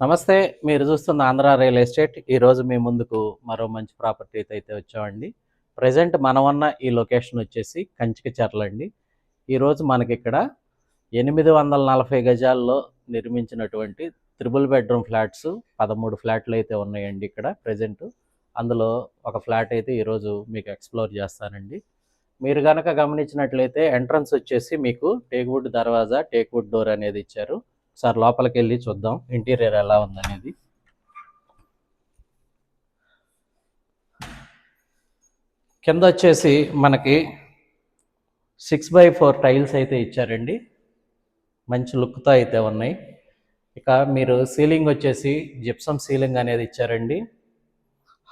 నమస్తే. మీరు చూస్తున్న ఆంధ్ర రియల్ ఎస్టేట్. ఈరోజు మీ ముందుకు మరో మంచి ప్రాపర్టీతో అయితే వచ్చామండి. ప్రెజెంట్ మనం ఉన్న ఈ లొకేషన్ వచ్చేసి కంచికచర్ల అండి. ఈరోజు మనకిక్కడ 840 గజాల్లో నిర్మించినటువంటి త్రిబుల్ బెడ్రూమ్ ఫ్లాట్స్ 13 ఫ్లాట్లు అయితే ఉన్నాయండి ఇక్కడ ప్రెజెంట్. అందులో ఒక ఫ్లాట్ అయితే ఈరోజు మీకు ఎక్స్ప్లోర్ చేస్తానండి. మీరు కనుక గమనించినట్లయితే ఎంట్రన్స్ వచ్చేసి మీకు టేక్వుడ్ దర్వాజా, టేక్వుడ్ డోర్ అనేది ఇచ్చారు. సార్ లోపలికి వెళ్ళి చూద్దాం ఇంటీరియర్ ఎలా ఉందనేది. కింద వచ్చేసి మనకి 6x4 టైల్స్ అయితే ఇచ్చారండి. మంచి లుక్తో అయితే ఉన్నాయి. ఇక మీరు సీలింగ్ వచ్చేసి జిప్సమ్ సీలింగ్ అనేది ఇచ్చారండి.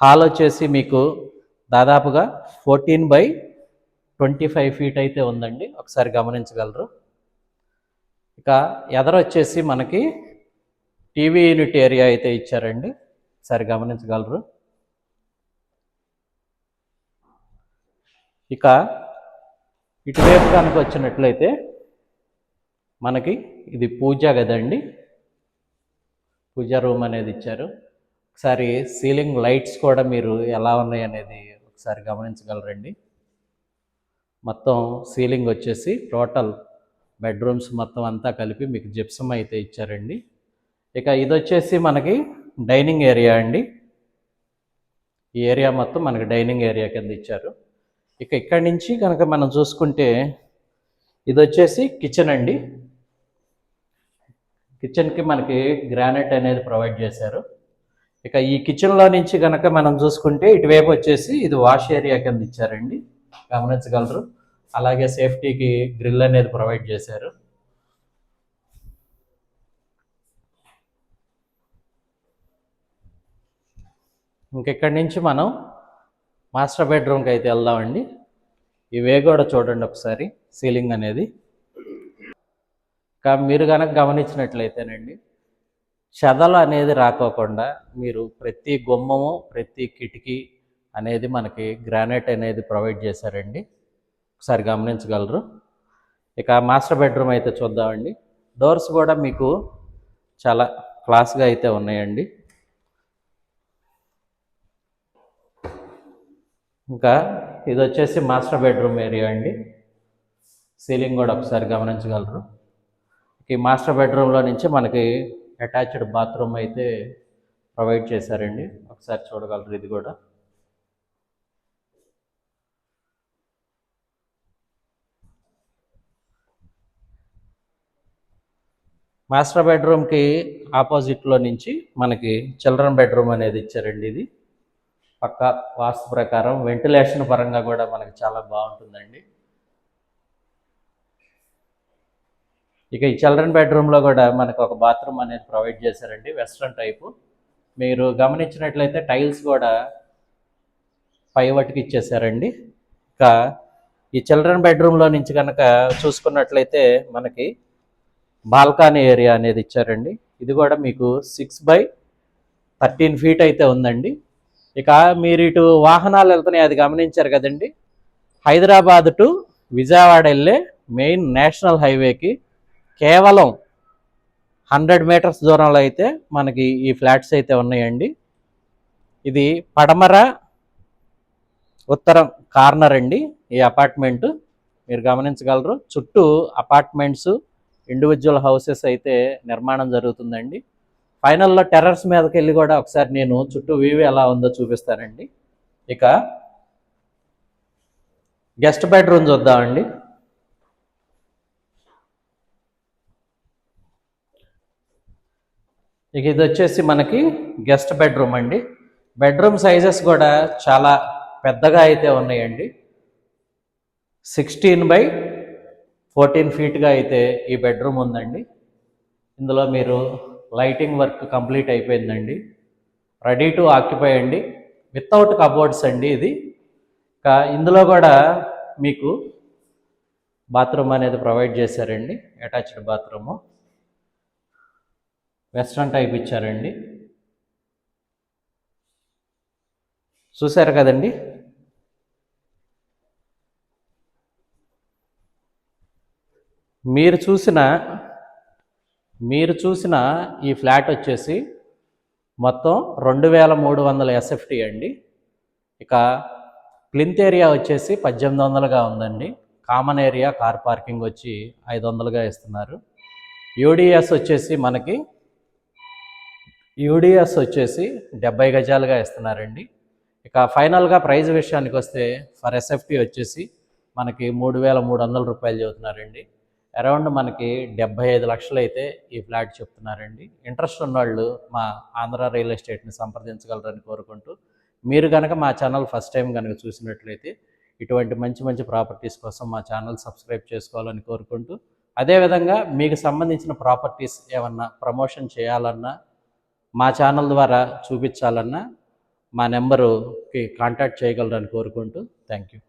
హాల్ వచ్చేసి మీకు దాదాపుగా 14x25 ఫీట్ అయితే ఉందండి. ఒకసారి గమనించగలరు. ఇక ఎదరొచ్చేసి మనకి టీవీ యూనిట్ ఏరియా అయితే ఇచ్చారండి. ఒకసారి గమనించగలరు. ఇక ఇటువైపు కనుక వచ్చినట్లయితే మనకి ఇది పూజా గదండి. పూజా రూమ్ అనేది ఇచ్చారు. ఒకసారి సీలింగ్ లైట్స్ కూడా మీరు ఎలా ఉన్నాయి అనేది ఒకసారి గమనించగలరండి. మొత్తం సీలింగ్ వచ్చేసి టోటల్ బెడ్రూమ్స్ మొత్తం అంతా కలిపి మీకు జిప్సమ్ అయితే ఇచ్చారండి. ఇక ఇది వచ్చేసి మనకి డైనింగ్ ఏరియా అండి. ఈ ఏరియా మొత్తం మనకి డైనింగ్ ఏరియా కింద ఇచ్చారు. ఇక ఇక్కడి నుంచి కనుక మనం చూసుకుంటే ఇది వచ్చేసి కిచెన్ అండి. కిచెన్కి మనకి గ్రానైట్ అనేది ప్రొవైడ్ చేశారు. ఇక ఈ కిచెన్లో నుంచి కనుక మనం చూసుకుంటే ఇటువైపు వచ్చేసి ఇది వాష్ ఏరియా కింద ఇచ్చారండి. గమనించగలరు. అలాగే సేఫ్టీకి గ్రిల్ అనేది ప్రొవైడ్ చేశారు. ఇంకెక్కడి నుంచి మనం మాస్టర్ బెడ్రూమ్కి అయితే వెళ్దామండి. ఇవే కూడా చూడండి ఒకసారి సీలింగ్ అనేది. మీరు కనుక గమనించినట్లయితేనండి చెదలు అనేది రాకోకుండా మీరు ప్రతి గుమ్మము ప్రతి కిటికీ అనేది మనకి గ్రానైట్ అనేది ప్రొవైడ్ చేశారండి. ఒకసారి గమనించగలరు. ఇక మాస్టర్ బెడ్రూమ్ అయితే చూద్దామండి. డోర్స్ కూడా మీకు చాలా క్లాస్గా అయితే ఉన్నాయండి. ఇంకా ఇది వచ్చేసి మాస్టర్ బెడ్రూమ్ ఏరియా అండి. సీలింగ్ కూడా ఒకసారి గమనించగలరు. ఈ మాస్టర్ బెడ్రూమ్లో నుంచి మనకి అటాచ్డ్ బాత్రూమ్ అయితే ప్రొవైడ్ చేశారండి. ఒకసారి చూడగలరు. ఇది కూడా మాస్టర్ బెడ్రూమ్కి ఆపోజిట్లో నుంచి మనకి చిల్డ్రన్ బెడ్రూమ్ అనేది ఇచ్చారండి. ఇది పక్క వాస్తు ప్రకారం వెంటిలేషన్ పరంగా కూడా మనకి చాలా బాగుంటుందండి. ఇక ఈ చిల్డ్రన్ బెడ్రూమ్లో కూడా మనకు ఒక బాత్రూమ్ అనేది ప్రొవైడ్ చేశారండి, వెస్ట్రన్ టైపు. మీరు గమనించినట్లయితే టైల్స్ కూడా పైవటికి ఇచ్చేసారండి. ఇక ఈ చిల్డ్రన్ బెడ్రూమ్లో నుంచి కనుక చూసుకున్నట్లయితే మనకి బాల్కనీ ఏరియా అనేది ఇచ్చారండి. ఇది కూడా మీకు 6x13 ఫీట్ అయితే ఉందండి. ఇక మీరు ఇటు వాహనాలు వెళ్తున్నాయి, అది గమనించారు కదండి. హైదరాబాద్ టు విజయవాడ వెళ్ళే మెయిన్ నేషనల్ హైవేకి కేవలం 100 మీటర్స్ దూరంలో అయితే మనకి ఈ ఫ్లాట్స్ అయితే ఉన్నాయండి. ఇది పడమర ఉత్తరం కార్నర్ అండి ఈ అపార్ట్మెంటు. మీరు గమనించగలరు. చుట్టూ అపార్ట్మెంట్స్, ఇండివిజువల్ హౌసెస్ అయితే నిర్మాణం జరుగుతుందండి. ఫైనల్లో టెర్రస్ మీదకి వెళ్ళి కూడా ఒకసారి నేను చుట్టూ వ్యూ ఎలా ఉందో చూపిస్తానండి. ఇక గెస్ట్ బెడ్రూమ్ చూద్దామండి. ఇక ఇది వచ్చేసి మనకి గెస్ట్ బెడ్రూమ్ అండి. బెడ్రూమ్ సైజెస్ కూడా చాలా పెద్దగా అయితే ఉన్నాయండి. 16x14 ఫీట్గా అయితే ఈ బెడ్రూమ్ ఉందండి. ఇందులో మీరు లైటింగ్ వర్క్ కంప్లీట్ అయిపోయిందండి. రెడీ టు ఆక్యుపై అండి. వితౌట్ కబోర్డ్స్ అండి ఇది. ఇందులో కూడా మీకు బాత్రూమ్ అనేది ప్రొవైడ్ చేశారండి. అటాచ్డ్ బాత్రూము వెస్ట్రన్ టైప్ ఇచ్చారండి. చూశారు కదండి. మీరు చూసిన ఈ ఫ్లాట్ వచ్చేసి మొత్తం 2300 ఎస్ఎఫ్టీ అండి. ఇక ప్లింత్ ఏరియా వచ్చేసి 1800గా ఉందండి. కామన్ ఏరియా కార్ పార్కింగ్ వచ్చి 500గా ఇస్తున్నారు. యూడిఎస్ వచ్చేసి 70 గజాలుగా ఇస్తున్నారండి. ఇక ఫైనల్గా ప్రైజ్ విషయానికి వస్తే ఫర్ ఎస్ఎఫ్టీ వచ్చేసి మనకి 3300 రూపాయలు చెబుతున్నారండి. అరౌండ్ మనకి 75 లక్షలు అయితే ఈ ఫ్లాట్ చెప్తున్నారండి. ఇంట్రెస్ట్ ఉన్నవాళ్ళు మా ఆంధ్ర రియల్ ఎస్టేట్ని సంప్రదించగలరని కోరుకుంటూ, మీరు కనుక మా ఛానల్ ఫస్ట్ టైం కనుక చూసినట్లయితే ఇటువంటి మంచి మంచి ప్రాపర్టీస్ కోసం మా ఛానల్ సబ్స్క్రైబ్ చేసుకోవాలని కోరుకుంటూ, అదేవిధంగా మీకు సంబంధించిన ప్రాపర్టీస్ ఏమన్నా ప్రమోషన్ చేయాలన్నా, మా ఛానల్ ద్వారా చూపించాలన్నా మా నెంబరుకి కాంటాక్ట్ చేయగలరని కోరుకుంటూ థ్యాంక్ యూ.